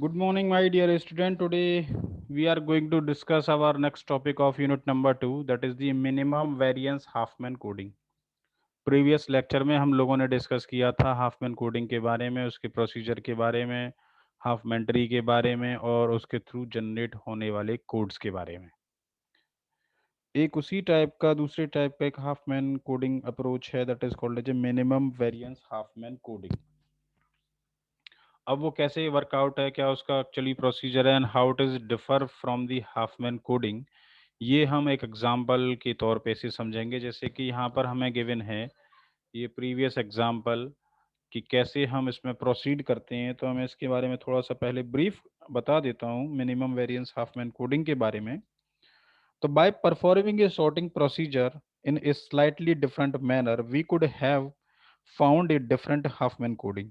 Good morning, my dear student. Today we are going to discuss our next topic of unit number 2, that is the minimum variance Huffman coding. Previous lecture में हम लोगों ने discuss किया था Hopman coding के बारे में, उसके प्रोसीजर के बारे में, हाफमैन ट्री के बारे में और उसके थ्रू जनरेट होने वाले कोड्स के बारे में। एक उसी टाइप का दूसरे टाइप का एक हाफमैन कोडिंग अप्रोच है, that is called as a minimum variance Huffman coding. अब वो कैसे वर्कआउट है, क्या उसका एक्चुअली प्रोसीजर है and how it is differ from the Huffman coding, ये हम एक एग्जांपल के तौर पे इसे समझेंगे। जैसे कि यहाँ पर हमें गिवन है ये प्रीवियस एग्जांपल कि कैसे हम इसमें प्रोसीड करते हैं, तो मैं इसके बारे में थोड़ा सा पहले ब्रीफ बता देता हूँ मिनिमम वेरिएंस हाफमैन कोडिंग के बारे में। तो by performing a sorting procedure in a slightly different manner we could have found a different Huffman coding.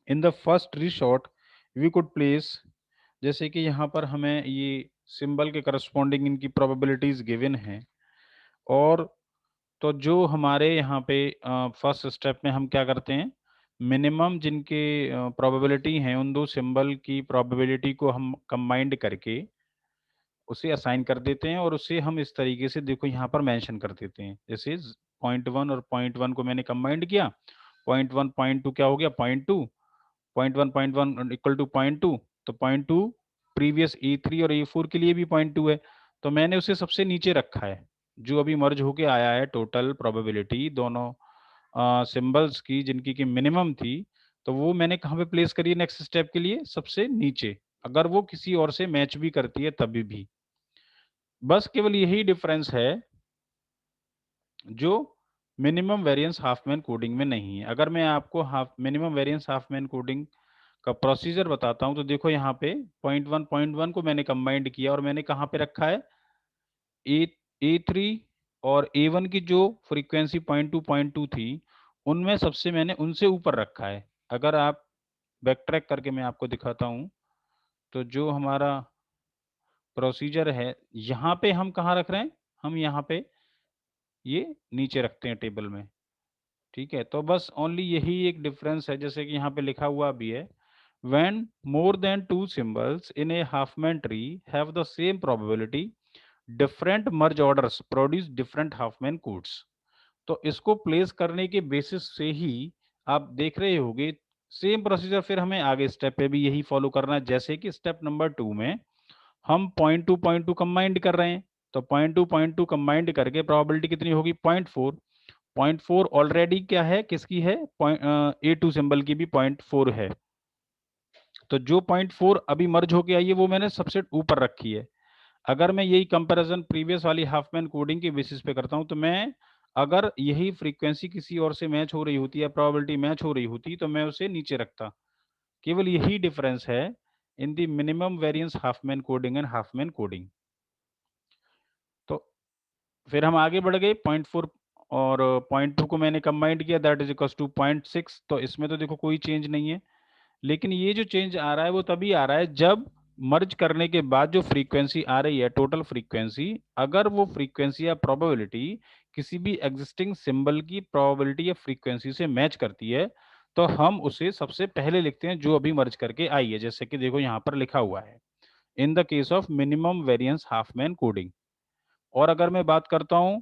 In the first resort we could place, जैसे कि यहाँ पर हमें ये सिंबल के करस्पॉन्डिंग इनकी प्रोबेबिलिटीज गिवन हैं, और तो जो हमारे यहाँ पे फर्स्ट स्टेप में हम क्या करते हैं, मिनिमम जिनके प्रोबेबिलिटी हैं उन दो सिंबल की प्रोबेबिलिटी को हम कंबाइंड करके उसे असाइन कर देते हैं, और उसे हम इस तरीके से देखो यहाँ पर मेंशन कर देते हैं। जैसे 0.1 और 0.1 को मैंने कंबाइंड किया, 0.1 0.2 क्या हो गया 0.2, 0.1 इक्वल टू 0.2, तो 0.2 प्रीवियस E3 और E4 के लिए भी 0.2 है, तो मैंने उसे सबसे नीचे रखा है। जो अभी मर्ज होके आया है टोटल प्रोबेबिलिटी दोनों सिंबल्स की जिनकी की मिनिमम थी, तो वो मैंने कहाँ पे प्लेस करी है नेक्स्ट स्टेप के लिए, सबसे नीचे। अगर वो किसी और से मैच भी करती है तभी भी, बस केवल यही डिफरेंस है जो मिनिमम वेरिएंस हाफमैन कोडिंग में नहीं है। अगर मैं आपको half minimum variance Huffman coding का प्रोसीजर बताता हूं, तो देखो यहाँ पे 0.1 को मैंने कंबाइंड किया और मैंने कहाँ पे रखा है, ए3 और A1 की जो फ्रीक्वेंसी 0.2 थी उनमें सबसे मैंने उनसे ऊपर रखा है। अगर आप बैक ट्रैक करके मैं आपको दिखाता हूं, तो जो हमारा प्रोसीजर है यहाँ पे हम कहाँ रख रहे हैं, हम यहाँ पे ये नीचे रखते हैं टेबल में। ठीक है, तो बस ओनली यही एक डिफरेंस है, जैसे कि यहाँ पे लिखा हुआ भी है, when more than two symbols in a Huffman tree have the same probability, different merge orders produce different Huffman codes। तो इसको प्लेस करने के बेसिस से ही आप देख रहे होगे सेम प्रोसीजर फिर हमें आगे स्टेप पे भी यही फॉलो करना है। जैसे कि स्टेप नंबर 2 में हम 0.2 कंबाइंड कर रहे हैं, तो 0.2 कंबाइंड करके प्रोबेबिलिटी कितनी होगी 0.4। 0.4 ऑलरेडी क्या है, किसकी है, A2 सिंबल की भी 0.4 है, तो जो 0.4 अभी मर्ज होके आई है वो मैंने सबसे ऊपर रखी है। अगर मैं यही कंपैरिजन प्रीवियस वाली हाफमैन कोडिंग के बेसिस पे करता हूं, तो मैं अगर यही फ्रीक्वेंसी किसी और से मैच हो रही होती या प्रोबेबिलिटी मैच हो रही होती तो मैं उसे नीचे रखता। केवल यही डिफरेंस है in the minimum variance Huffman coding and Hopman coding. तो फिर हम आगे बढ़ गए 0.4 और 0.2 को मैंने कंबाइंड किया, दैट इज इक्वल टू 0.6। तो इसमें तो देखो कोई चेंज नहीं है, लेकिन ये जो चेंज आ रहा है वो तभी आ रहा है जब मर्ज करने के बाद जो फ्रीक्वेंसी आ रही है टोटल फ्रीक्वेंसी, अगर वो फ्रीक्वेंसी या प्रोबेबिलिटी किसी भी एग्जिस्टिंग सिंबल की प्रोबेबिलिटी या फ्रीक्वेंसी से मैच करती है, तो हम उसे सबसे पहले लिखते हैं जो अभी मर्ज करके आई है। जैसे कि देखो यहाँ पर लिखा हुआ है in the case of minimum variance Huffman coding. और अगर मैं बात करता हूँ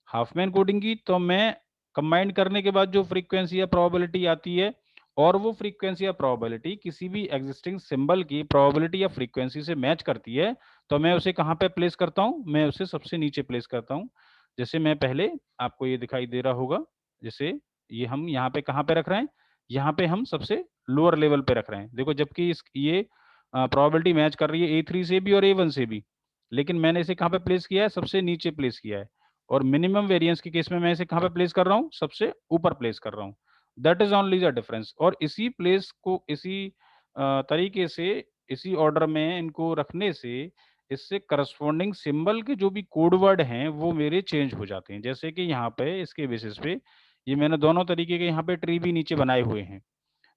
हाफमैन कोडिंग की, तो मैं कंबाइंड करने के बाद जो फ्रीक्वेंसी या प्रोबेबिलिटी आती है, और वो फ्रीक्वेंसी या प्रोबेबिलिटी किसी भी एग्जिस्टिंग सिंबल की प्रोबेबिलिटी या फ्रीक्वेंसी से मैच करती है, तो मैं उसे कहाँ पे प्लेस करता हूँ, मैं उसे सबसे नीचे प्लेस करता हूँ। जैसे मैं पहले आपको ये दिखाई दे रहा होगा, जैसे ये हम यहाँ पे कहाँ पे रख रहे हैं, यहाँ पे हम सबसे लोअर लेवल पे रख रहे हैं। देखो जबकि इस ये प्रोबेबिलिटी मैच कर रही है A3 से भी और A1 से भी, लेकिन मैंने इसे कहाँ पे प्लेस किया है, सबसे नीचे प्लेस किया है। और मिनिमम वेरिएंस के केस में मैं इसे कहाँ पे प्लेस कर रहा हूँ, सबसे ऊपर प्लेस कर रहा हूँ। That is only the difference. और इसी प्लेस को इसी तरीके से इसी ऑर्डर में इनको रखने से इससे करस्पॉन्डिंग सिंबल के जो भी कोड वर्ड हैं वो मेरे चेंज हो जाते हैं। जैसे कि यहाँ पे इसके बेसिस पे ये मैंने दोनों तरीके के यहाँ पे ट्री भी नीचे बनाए हुए हैं,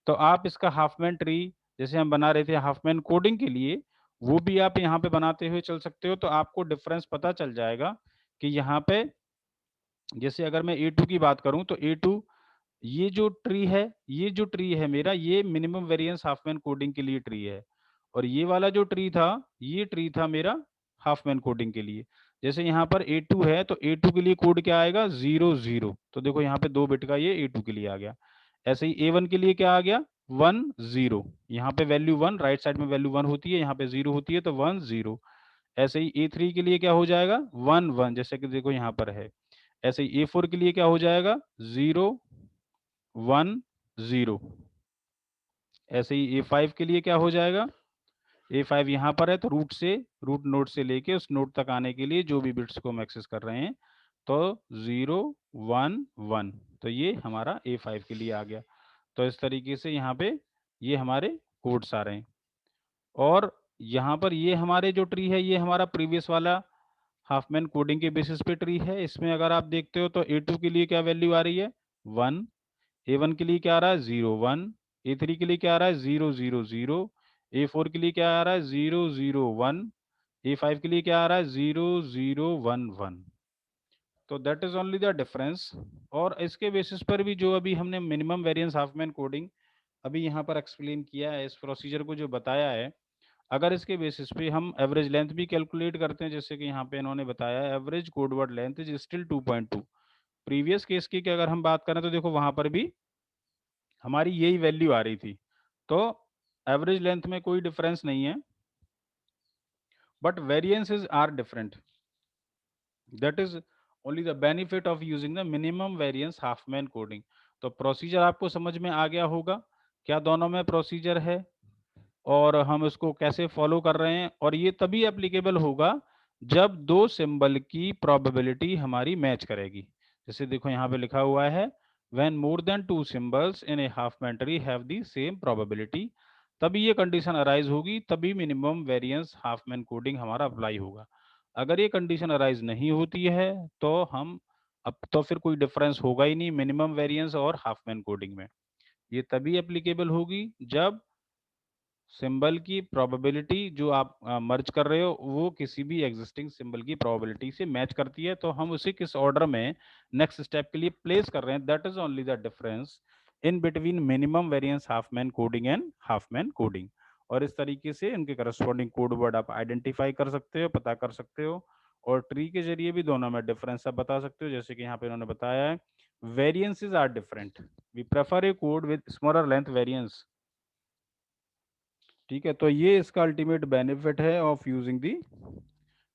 तो आप इसका हाफमैन ट्री जैसे हम बना रहे थे हाफमैन कोडिंग के लिए, वो भी आप यहाँ पे बनाते हुए चल सकते हो, तो आपको डिफरेंस पता चल जाएगा कि यहाँ पे जैसे अगर मैं A2 की बात करूं, तो A2 ये जो ट्री है मेरा, ये मिनिमम वेरिएंस हाफमैन कोडिंग के लिए ट्री है, और ये वाला जो ट्री था, ये ट्री था मेरा हाफमैन कोडिंग के लिए। जैसे यहाँ पर A2 है, तो A2 के लिए कोड क्या आएगा, 0 0। तो देखो यहाँ पे 2 बिट का ये A2 के लिए आ गया। ऐसे ही A1 के लिए क्या आ गया, 1 0। यहाँ पे वैल्यू 1, राइट साइड में वैल्यू 1 होती है, यहाँ पे 0 होती है, तो 1 0। ऐसे ही A3 के लिए क्या हो जाएगा, 1 1, जैसे कि देखो यहाँ पर है। ऐसे ही A4 के लिए क्या हो जाएगा, 0 1 0। ऐसे ही A5 के लिए क्या हो जाएगा, A5 यहाँ पर है, तो रूट नोड से लेके उस नोड तक आने के लिए जो भी बिट्स को हम एक्सेस कर रहे हैं, तो 0 1 1, तो ये हमारा A5 के लिए आ गया। तो इस तरीके से यहाँ पे ये हमारे कोड्स आ रहे हैं। और यहाँ पर ये हमारे जो ट्री है, ये हमारा प्रीवियस वाला हाफमैन कोडिंग के बेसिस पे ट्री है। इसमें अगर आप देखते हो तो A2 के लिए क्या वैल्यू आ रही है, 1। A1 के लिए क्या आ रहा है, 0 1। A3 के लिए क्या आ रहा है, 0 0 0। A4 के लिए क्या आ रहा है, 0 0 1। A5 के लिए क्या आ रहा है, 0 0 1 1। तो that is only the difference. और इसके बेसिस पर भी जो अभी हमने मिनिमम वेरिएंस हाफमैन कोडिंग अभी यहाँ पर एक्सप्लेन किया है, इस प्रोसीजर को जो बताया है, अगर इसके बेसिस पे हम एवरेज लेंथ भी कैलकुलेट करते हैं, जैसे कि यहाँ पे इन्होंने बताया average code word length is still 2.2। Previous case की अगर हम बात करें तो देखो वहां पर भी हमारी यही वैल्यू आ रही थी, तो एवरेज लेंथ में कोई डिफरेंस नहीं है, but variances are different. That is only the benefit of using the minimum variance Huffman coding. तो प्रोसीजर आपको समझ में आ गया होगा, क्या दोनों में प्रोसीजर है और हम इसको कैसे फॉलो कर रहे हैं। और ये तभी एप्लीकेबल होगा जब दो सिंबल की प्रोबेबिलिटी हमारी मैच करेगी। जैसे देखो यहाँ पे लिखा हुआ है, when more than 2 symbols in A Hopman tree have the same probability, तभी ये कंडीशन अराइज होगी, तभी मिनिमम वेरिएंस हाफमैन कोडिंग हमारा अप्लाई होगा। अगर ये कंडीशन अराइज नहीं होती है तो हम अब तो फिर कोई डिफरेंस होगा ही नहीं मिनिमम वेरिएंस और हाफमैन कोडिंग में। ये तभी एप्लीकेबल होगी जब सिंबल की प्रोबेबिलिटी जो आप मर्ज कर रहे हो वो किसी भी एग्जिस्टिंग सिंबल की प्रोबेबिलिटी से मैच करती है, तो हम उसे किस ऑर्डर में नेक्स्ट स्टेप के लिए प्लेस कर रहे हैं, that is only the difference in between minimum variance Huffman coding and Hopman coding. और इस तरीके से इनके करस्पॉन्डिंग कोड वर्ड आप आइडेंटिफाई कर सकते हो, पता कर सकते हो, और ट्री के जरिए भी दोनों में डिफरेंस आप बता सकते हो। जैसे कि यहाँ पे इन्होंने बताया है, variances are different, we prefer a code with smaller length variance. ठीक है, तो ये इसका अल्टीमेट बेनिफिट है of using the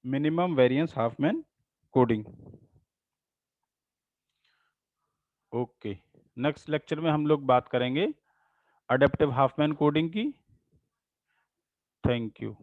minimum variance Huffman coding. Okay, next lecture में हम लोग बात करेंगे अडेप्टिव हाफमैन कोडिंग की। Thank you.